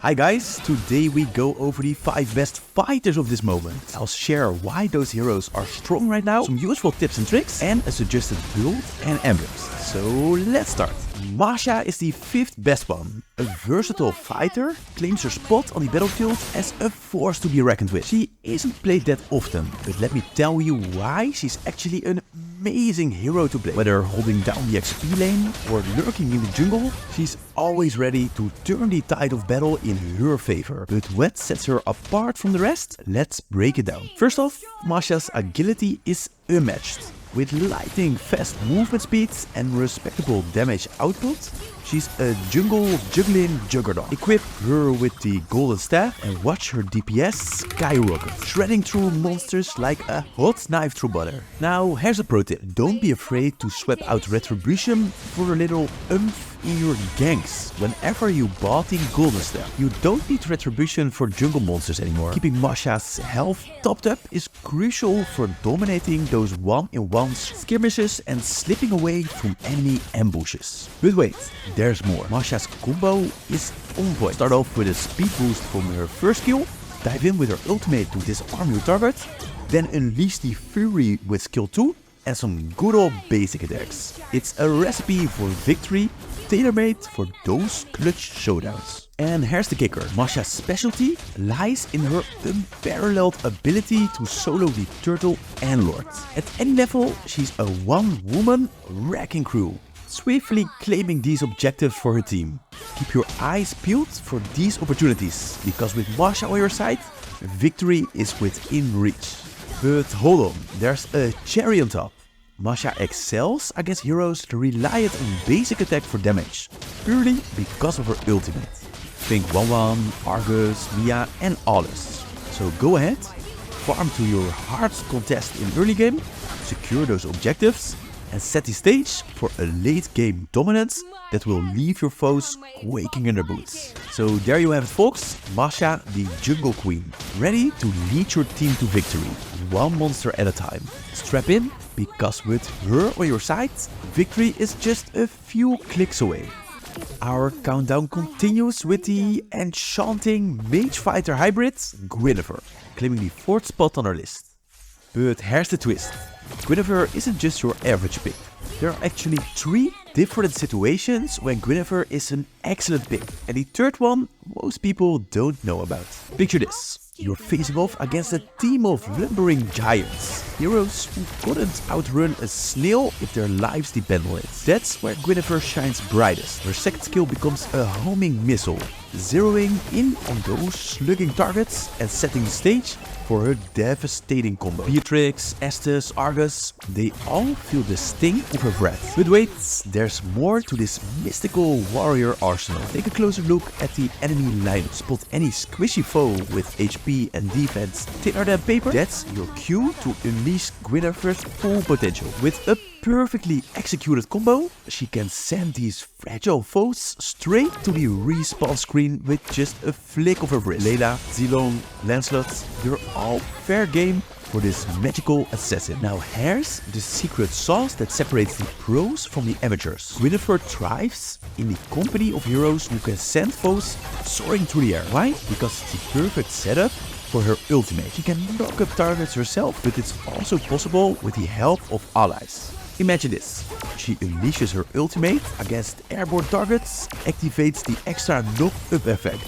Hi guys, today we go over the 5 best fighters of this moment. I'll share why those heroes are strong right now, some useful tips and tricks, and a suggested build and emblems. So let's start. Masha is the 5th best one. A versatile fighter, claims her spot on the battlefield as a force to be reckoned with. She isn't played that often, but let me tell you why she's actually an amazing hero to play. Whether holding down the XP lane or lurking in the jungle, she's always ready to turn the tide of battle in her favor. But what sets her apart from the rest? Let's break it down. First off, Masha's agility is unmatched. With lightning fast movement speeds and respectable damage output, she's a jungle juggling juggernaut. Equip her with the golden staff and watch her DPS skyrocket, shredding through monsters like a hot knife through butter. Now here's a pro tip, don't be afraid to swap out retribution for a little oomph in your ganks. Whenever you bought the golden staff, you don't need retribution for jungle monsters anymore. Keeping Masha's health topped up is crucial for dominating those one-in-ones, skirmishes and slipping away from enemy ambushes. But wait, there's more. Masha's combo is on point. Start off with a speed boost from her first skill, dive in with her ultimate to disarm your target, then unleash the fury with skill 2 and some good old basic attacks. It's a recipe for victory, tailor-made for those clutch showdowns. And here's the kicker. Masha's specialty lies in her unparalleled ability to solo the turtle and lord. At any level, she's a one-woman wrecking crew, swiftly claiming these objectives for her team. Keep your eyes peeled for these opportunities, because with Masha on your side, victory is within reach. But hold on, there's a cherry on top. Masha excels against heroes reliant on basic attack for damage, purely because of her ultimate. Think 1-1, Argus, Mia and Alice. So go ahead, farm to your heart's contest in early game, secure those objectives and set the stage for a late game dominance that will leave your foes quaking in their boots. So there you have it folks, Masha the Jungle Queen, ready to lead your team to victory, one monster at a time. Strap in, because with her on your side, victory is just a few clicks away. Our countdown continues with the enchanting mage fighter hybrid, Guinevere, claiming the 4th spot on our list. But here's the twist. Guinevere isn't just your average pick. There are actually 3 different situations when Guinevere is an excellent pick, and the 3rd one most people don't know about. Picture this. You're facing off against a team of lumbering giants, heroes who couldn't outrun a snail if their lives depend on it. That's where Guinevere shines brightest. Her 2nd skill becomes a homing missile, zeroing in on those slugging targets and setting the stage for her devastating combo. Beatrix, Estes, Argus, they all feel the sting of her breath. But wait, there's more to this mystical warrior arsenal. Take a closer look at the enemy lineup. Spot any squishy foe with HP and defense thinner than paper. That's your cue to unleash Guinevere's full potential. With a perfectly executed combo, she can send these fragile foes straight to the respawn screen with just a flick of her wrist. Layla, Zilong, Lancelot, they're all fair game for this magical assassin. Now here's the secret sauce that separates the pros from the amateurs. Guinevere thrives in the company of heroes who can send foes soaring through the air. Why? Because it's the perfect setup for her ultimate. She can knock up targets herself, but it's also possible with the help of allies. Imagine this. She unleashes her ultimate against airborne targets, activates the extra knock-up effect,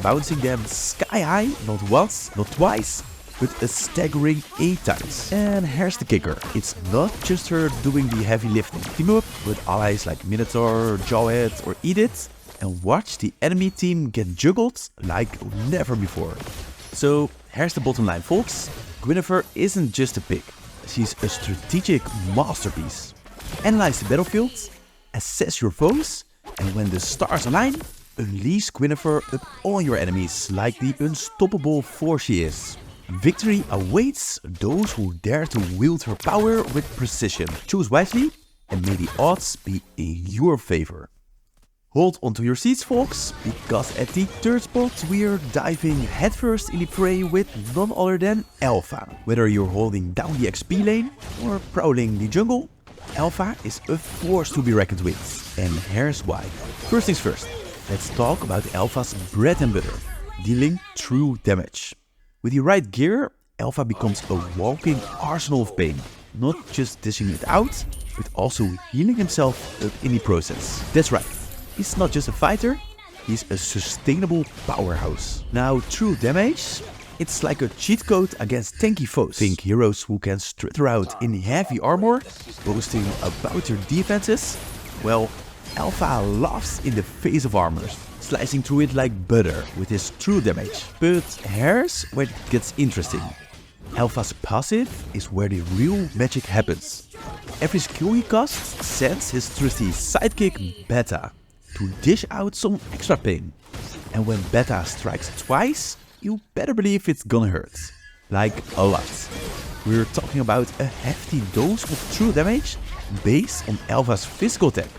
bouncing them sky high, not once, not twice, but a staggering 8 times. And here's the kicker. It's not just her doing the heavy lifting. Team up with allies like Minotaur, Jawhead or Edith and watch the enemy team get juggled like never before. So here's the bottom line folks. Guinevere isn't just a pick. She's a strategic masterpiece. Analyze the battlefield, assess your foes, and when the stars align, unleash Guinevere upon your enemies like the unstoppable force she is. Victory awaits those who dare to wield her power with precision. Choose wisely and may the odds be in your favor. Hold onto your seats folks, because at the 3rd spot we're diving headfirst in the fray with none other than Alpha. Whether you're holding down the XP lane or prowling the jungle, Alpha is a force to be reckoned with. And here's why. First things first, let's talk about Alpha's bread and butter, dealing true damage. With the right gear, Alpha becomes a walking arsenal of pain, not just dishing it out, but also healing himself up in the process. That's right, he's not just a fighter, he's a sustainable powerhouse. Now, true damage, it's like a cheat code against tanky foes. Think heroes who can strut around in heavy armor, boasting about their defenses? Well, Alpha laughs in the face of armor, slicing through it like butter with his true damage. But here's where it gets interesting. Alpha's passive is where the real magic happens. Every skill he casts sends his trusty sidekick Beta to dish out some extra pain. And when Beta strikes twice, you better believe it's gonna hurt. Like a lot. We're talking about a hefty dose of true damage based on Alpha's physical attack.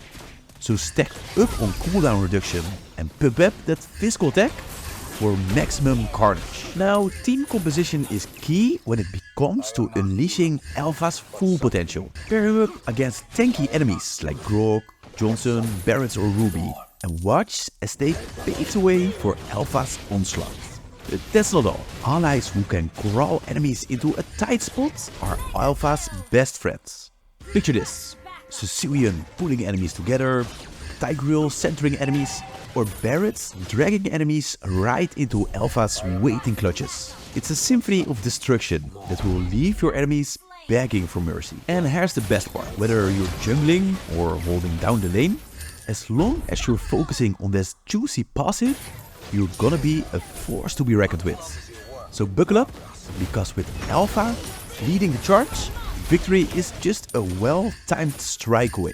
So stack up on cooldown reduction and pump up that physical attack for maximum carnage. Now, team composition is key when it comes to unleashing Alpha's full potential. Pair him up against tanky enemies like Grog, Johnson, Barrett or Ruby, and watch as they pave the way for Alpha's onslaught. But that's not all. Allies who can corral enemies into a tight spot are Alpha's best friends. Picture this: Sicilian pulling enemies together, Tigreal centering enemies, or Barrett dragging enemies right into Alpha's waiting clutches. It's a symphony of destruction that will leave your enemies begging for mercy. And here's the best part: whether you're jungling or holding down the lane, as long as you're focusing on this juicy passive, you're gonna be a force to be reckoned with. So buckle up, because with Alpha leading the charge, victory is just a well-timed strike away.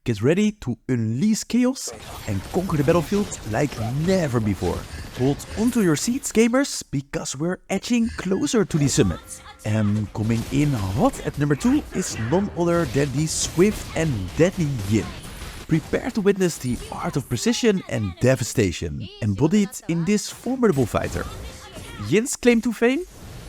Get ready to unleash chaos and conquer the battlefield like never before. Hold onto your seats, gamers, because we're edging closer to the summit. And coming in hot at number 2 is none other than the swift and deadly Yin. Prepare to witness the art of precision and devastation, embodied in this formidable fighter. Yin's claim to fame?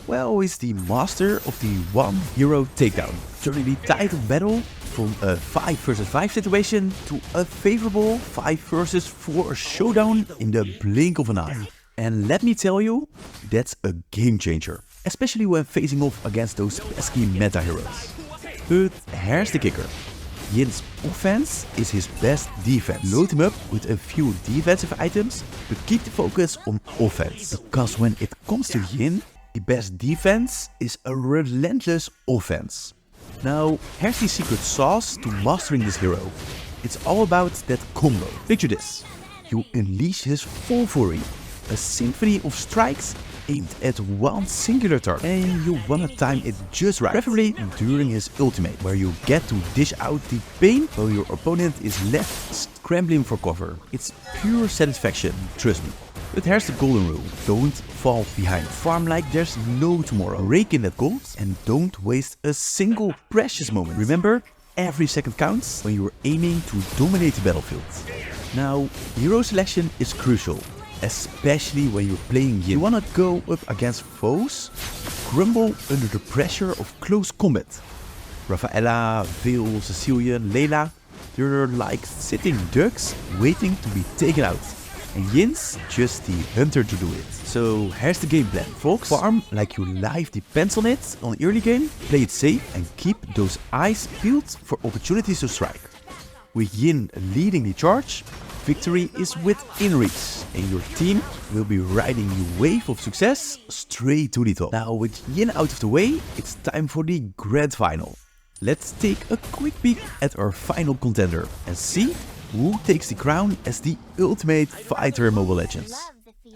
Well, he's the master of the one hero takedown, turning the tide of battle from a 5 vs 5 situation to a favorable 5 vs 4 showdown in the blink of an eye. And let me tell you, that's a game changer, especially when facing off against those pesky meta heroes. But here's the kicker. Yin's offense is his best defense. Load him up with a few defensive items, but keep the focus on offense. Because when it comes to Yin, the best defense is a relentless offense. Now, here's the secret sauce to mastering this hero. It's all about that combo. Picture this. You unleash his full fury, a symphony of strikes aimed at one singular target, and you wanna time it just right, preferably during his ultimate, where you get to dish out the pain while your opponent is left scrambling for cover. It's pure satisfaction, trust me. But here's the golden rule: don't fall behind. Farm like there's no tomorrow. Rake in that gold and don't waste a single precious moment. Remember, every second counts when you're aiming to dominate the battlefield. Now, hero selection is crucial, especially when you're playing Yin. You wanna go up against foes crumble under the pressure of close combat. Rafaela, Veil, Sicilian, Layla, they're like sitting ducks waiting to be taken out. And Yin's just the hunter to do it. So here's the game plan, folks. Farm like your life depends on it on early game, play it safe and keep those eyes peeled for opportunities to strike. With Yin leading the charge, victory is within reach, and your team will be riding the wave of success straight to the top. Now, with Yin out of the way, it's time for the grand final. Let's take a quick peek at our final contender and see who takes the crown as the ultimate fighter in Mobile Legends.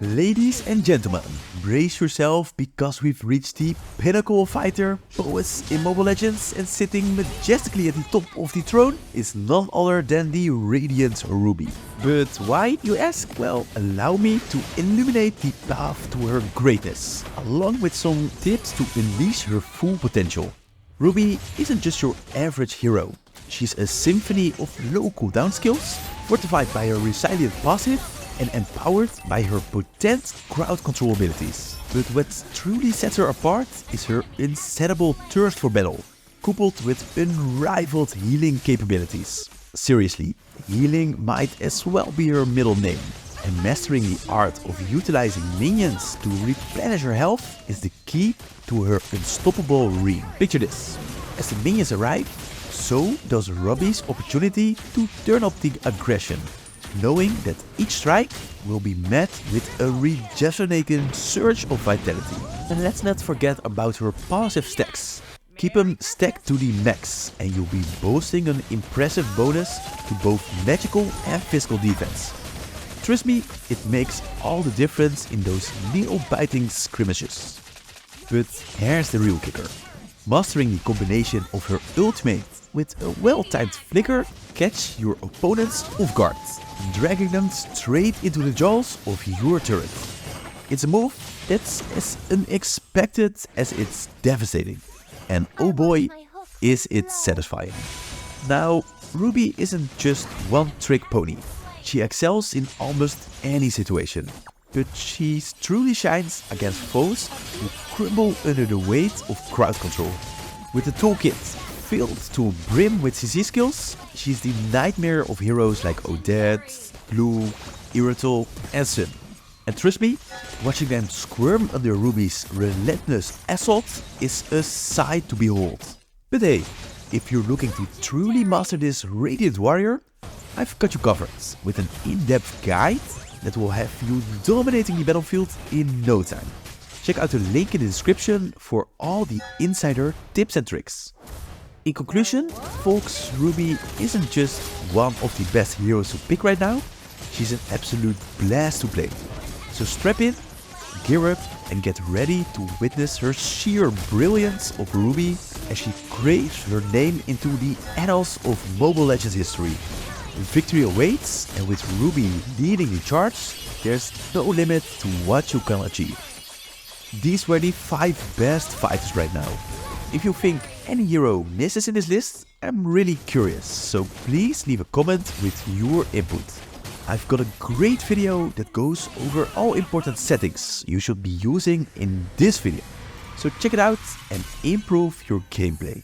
Ladies and gentlemen, brace yourself, because we've reached the pinnacle of fighter poets in Mobile Legends, and sitting majestically at the top of the throne is none other than the Radiant Ruby. But why, you ask? Well, allow me to illuminate the path to her greatness, along with some tips to unleash her full potential. Ruby isn't just your average hero. She's a symphony of low cooldown skills, fortified by her resilient passive and empowered by her potent crowd control abilities. But what truly sets her apart is her insatiable thirst for battle, coupled with unrivaled healing capabilities. Seriously, healing might as well be her middle name. And mastering the art of utilizing minions to replenish her health is the key to her unstoppable reign. Picture this. As the minions arrive, so does Ruby's opportunity to turn up the aggression, knowing that each strike will be met with a rejuvenating surge of vitality. And let's not forget about her passive stacks. Keep them stacked to the max and you'll be boasting an impressive bonus to both magical and physical defense. Trust me, it makes all the difference in those needle-biting skirmishes. But here's the real kicker. Mastering the combination of her ultimate with a well-timed flicker catch your opponents off guard, dragging them straight into the jaws of your turret. It's a move that's as unexpected as it's devastating. And oh boy, is it satisfying. Now, Ruby isn't just one-trick pony. She excels in almost any situation, but she truly shines against foes who crumble under the weight of crowd control. With a toolkit filled to a brim with CC skills, she's the nightmare of heroes like Odette, Blue, Irrital and Sun. And trust me, watching them squirm under Ruby's relentless assault is a sight to behold. But hey, if you're looking to truly master this Radiant Warrior, I've got you covered with an in-depth guide that will have you dominating the battlefield in no time. Check out the link in the description for all the insider tips and tricks. In conclusion, folks, Ruby isn't just one of the best heroes to pick right now, she's an absolute blast to play. So strap in, gear up and get ready to witness her sheer brilliance of Ruby as she craves her name into the annals of Mobile Legends history. Victory awaits, and with Ruby leading the charge, there's no limit to what you can achieve. These were the 5 best fighters right now. If you think any hero misses in this list, I'm really curious, so please leave a comment with your input. I've got a great video that goes over all important settings you should be using in this video, so check it out and improve your gameplay.